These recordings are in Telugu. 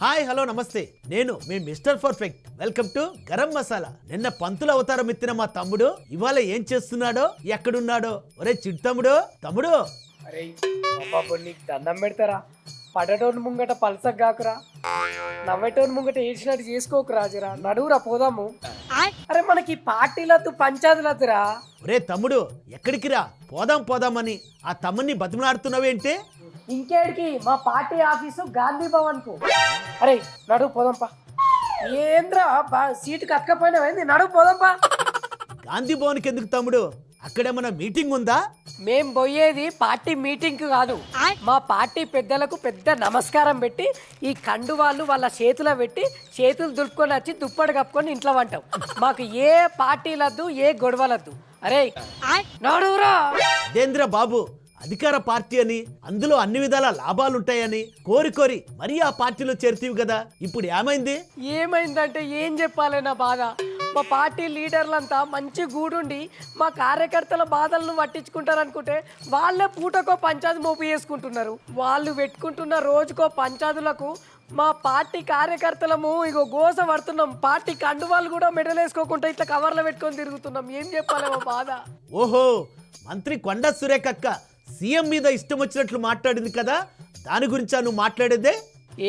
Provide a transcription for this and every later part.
హాయ్ హలో నమస్తే, నేను మీ mister perfect. Welcome to Garam Masala. నిన్న పంతుల అవతారం ఎత్తిన మా తమ్ముడు ఇవాళ ఏం చేస్తున్నాడో ఎక్కడున్నాడో. ఒరే చిట్ తమ్ముడు, తమ్ముడు అరే బాబు నీకు దండం పెడతారా? పడటోని ముంగట పల్సక్ కాకురా, నవ్వేటోని ముంగట ఏడ్చినట్టు చేసుకోకురా, జరా నడువురా పోదాము. అరే మనకి పార్టీలద్దు పంచాయతీలద్దురా. ఒరే తమ్ముడు ఎక్కడికి రా, పోదాం పోదామని ఆ తమ్ముని బతిమలాడుతున్నావేంటి? ఇంకేడికి? మా పార్టీ ఆఫీసు గాంధీ భవన్ కు. అరే నడువు పోదాంపా. ఏంద్రా సీటుకి అతకపోయినావేంది? నడువు పోదాంపా. గాంధీ భవన్కి ఎందుకు తమ్ముడు? అక్కడేమన్నా మీటింగ్ ఉందా? మేం పోయేది పార్టీ మీటింగ్ కు కాదు, మా పార్టీ పెద్దలకు పెద్ద నమస్కారం పెట్టి ఈ కండువాళ్ళు వాళ్ళ చేతుల పెట్టి చేతులు దులుపుకొని వచ్చి దుప్పటి కప్పుకొని ఇంట్లో వంటాం. మాకు ఏ పార్టీలద్దు, ఏ గొడవలద్దు. అరే నడువురా. దేంద్ర బాబు, అధికార పార్టీ అని అందులో అన్ని విధాల లాభాలుంటాయని కోరి కోరి మరీ ఆ పార్టీలో చేరుతీవి కదా, ఇప్పుడు ఏమైంది? ఏమైందంటే ఏం చెప్పాలి నా బాధ. మా పార్టీ లీడర్లంతా మంచి గూడుండి మా కార్యకర్తల బాధలను పట్టించుకుంటారు అనుకుంటే వాళ్ళే పూటకో పంచాయతీ మోపు చేసుకుంటున్నారు. వాళ్ళు పెట్టుకుంటున్న రోజుకో పంచాయతీలకు మా పార్టీ కార్యకర్తలము ఇగో గోస పడుతున్నాం. పార్టీ కండువాళ్ళు కూడా మెడల్ వేసుకోకుండా ఇట్లా కవర్లో పెట్టుకొని తిరుగుతున్నాం. ఏం చెప్పాలి మా బాధ. ఓహో, మంత్రి కొండా సురేఖక్క సీఎం మీద ఇష్టం వచ్చినట్లు మాట్లాడింది కదా, దాని గురించా నువ్వు మాట్లాడేదే?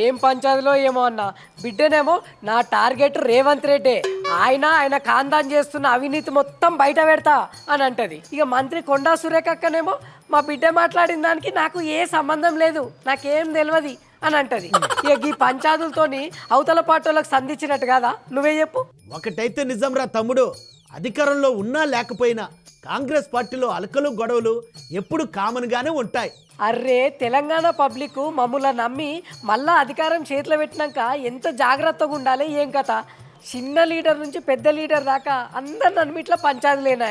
ఏం పంచాయతీలో ఏమో అన్న, బిడ్డనేమో నా టార్గెట్ రేవంత్ రెడ్డి, ఆయన ఖాందాన్ చేస్తున్న అవినీతి మొత్తం బయట పెడతా అని అంటది. ఇక మంత్రి కొండా సురేఖక్కనేమో మా బిడ్డ మాట్లాడిన దానికి నాకు ఏ సంబంధం లేదు, నాకేం తెలియదు అని అంటది. ఇక ఈ పంచాయతీలతోని అవతల పార్టీలకు సంధించినట్టు కదా, నువ్వే చెప్పు. ఒకటైతే నిజం రా తమ్ముడు, అధికారంలో ఉన్నా లేకపోయినా కాంగ్రెస్ పార్టీలో అలకలు గొడవలు ఎప్పుడు కామన్ గానే ఉంటాయి. అర్రే తెలంగాణ పబ్లిక్ మమ్మల్ని నమ్మి మళ్ళా అధికారం చేతిలో పెట్టినాక ఎంత జాగ్రత్తగా ఉండాలి ఏం కథ. చిన్న లీడర్ నుంచి పెద్ద లీడర్ దాకా అందరు నన్ను ఇట్లా పంచాయతీలేనా.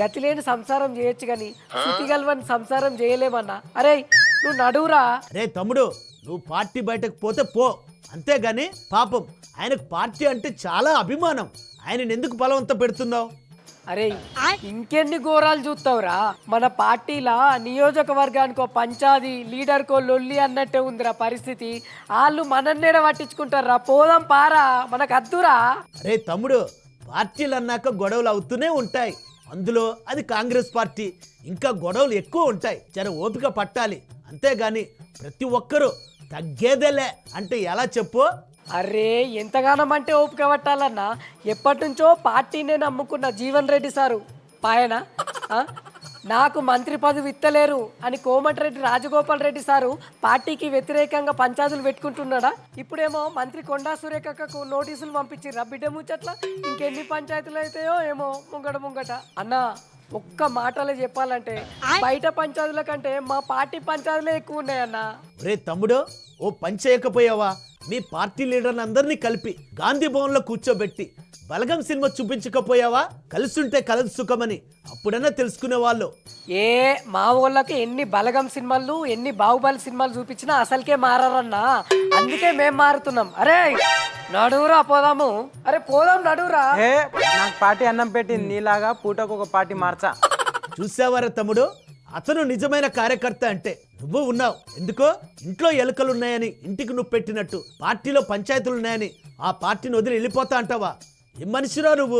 గతి లేని సంసారం చేయొచ్చు కానీ శృతిగల్వని సంసారం చేయలేమన్నా. అరే నువ్వు నడువురా. అరే తమ్ముడు, నువ్వు పార్టీ బయటకు పోతే పో, అంతేగాని పాపం ఆయనకు పార్టీ అంటే చాలా అభిమానం, ఆయన ఎందుకు బలవంత పెడుతున్నావు? అరే ఇంకెన్ని ఘోరాలు చూస్తావురా. మన పార్టీలా నియోజకవర్గానికో పంచాది లీడర్కో లొల్లి అన్నట్టే ఉందిరా పరిస్థితి. వాళ్ళు మనన్నేడ పట్టించుకుంటారా, పోదాం పారా, మనకు అద్దురా. అరే తమ్ముడు, పార్టీలు అన్నాక గొడవలు అవుతూనే ఉంటాయి, అందులో అది కాంగ్రెస్ పార్టీ, ఇంకా గొడవలు ఎక్కువ ఉంటాయి. జర ఓపిక పట్టాలి, అంతేగాని ప్రతి ఒక్కరూ తగ్గేదేలే అంటే ఎలా చెప్పు? అరే ఎంతగానం అంటే ఓపిక పట్టాలన్నా, ఎప్పటి నుంచో పార్టీనే నమ్ముకున్న జీవన్ రెడ్డి సారు పాయన నాకు మంత్రి పదవి ఇత్తలేరు అని కోమటిరెడ్డి రాజగోపాల్ రెడ్డి సారు పార్టీకి వ్యతిరేకంగా పంచాయతీలు పెట్టుకుంటున్నాడా. ఇప్పుడేమో మంత్రి కొండా సురేఖకు నోటీసులు పంపించిర్రా బిడ్డ ముచ్చట్ల. ఇంకెన్ని పంచాయతీలు అయితాయో ఏమో ముంగట. అన్నా ఒక్క మాటలో చెప్పాలంటే బయట పంచాయతీల కంటే మా పార్టీ పంచాయతీలే ఎక్కువ ఉన్నాయన్నా. రే తమ్ముడు, ఓ పని చేయకపోయావా? మీ పార్టీ లీడర్ని అందరినీ కలిపి గాంధీ భవన్ లో కూర్చోబెట్టి బలగం సినిమా చూపించకపోయావా? కలిసుంటే కలదు సుఖమని అప్పుడైనా తెలుసుకునే వాళ్ళు. మా ఊళ్ళకి ఎన్ని బలగం సినిమాలు ఎన్ని బాహుబలి సినిమాలు చూపించినా అసలుకే మారన్నా, అందుకే మేం మారుతున్నాం. అరే నడువురా పోదాము. అరే పోదాం నడువురా. నాకు పార్టీ అన్నం పెట్టింది, నీలాగా పూటకు ఒక పార్టీ మార్చా. చూసావారా తమ్ముడు, అతను నిజమైన కార్యకర్త అంటే నువ్వు ఉన్నావు. ఎందుకో ఇంట్లో ఎలుకలున్నాయని ఇంటికి నువ్వు పెట్టినట్టు పార్టీలో పంచాయతీలున్నాయని ఆ పార్టీని వదిలి వెళ్ళిపోతా అంటావా? ఏం మనిషిరా నువ్వు,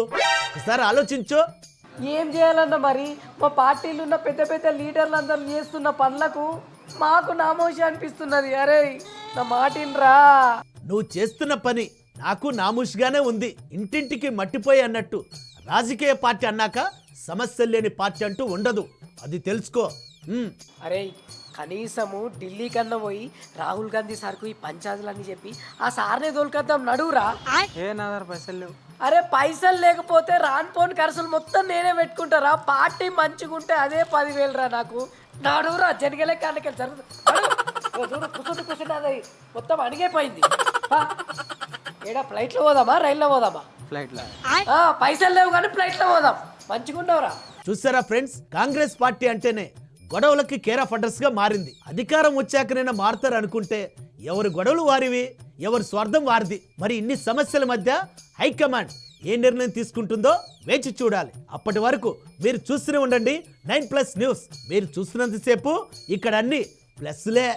ఒకసారి ఆలోచించు. ఏం చేయాలన్నా మరి మా పార్టీలు ఉన్న పెద్ద పెద్ద లీడర్లు అందరూ చేస్తున్న పనులకు మాకు నామోషి అనిపిస్తున్నది. అరే నా మాటిన్రా. నువ్వు చేస్తున్న పని నాకు నామూషిగానే ఉంది, ఇంటింటికి మట్టిపోయి అన్నట్టు. రాజకీయ పార్టీ అన్నాక సమస్యలు లేని పార్టీ అంటూ ఉండదు, అది తెలుసుకో. అరే కనీసము ఢిల్లీ కన్నా పోయి రాహుల్ గాంధీ సార్కు ఈ పంచాయతీలని చెప్పి ఆ సార్నే తోలుకొద్దాం, నడువురా. పైసలు లేవు. అరే పైసలు లేకపోతే రానిపోని ఖర్చులు మొత్తం నేనే పెట్టుకుంటారా. పార్టీ మంచిగా ఉంటే అదే 10,000 రా నాకు. నడువురా, జనగలే కాళ్ళకి కూర్చుంటే మొత్తం అడిగిపోయింది. ఏడా ఫ్లైట్లో పోదామా రైల్లో పోదామా? ఫ్లైట్లో. పైసలు లేవు కానీ ఫ్లైట్లో పోదాం, మంచిగా ఉండవురా. చూసారా ఫ్రెండ్స్, కాంగ్రెస్ పార్టీ అంటేనే గొడవలకి కేర్ ఆఫ్ అడ్రస్ గా మారింది. అధికారం వచ్చాకనైనా మారుతారు అనుకుంటే ఎవరి గొడవలు వారివి, ఎవరి స్వార్థం వారిది. మరి ఇన్ని సమస్యల మధ్య హైకమాండ్ ఏ నిర్ణయం తీసుకుంటుందో వేచి చూడాలి. అప్పటి వరకు మీరు చూస్తూనే ఉండండి 9+ న్యూస్. మీరు చూస్తున్నంతసేపు ఇక్కడ అన్ని ప్లస్లే.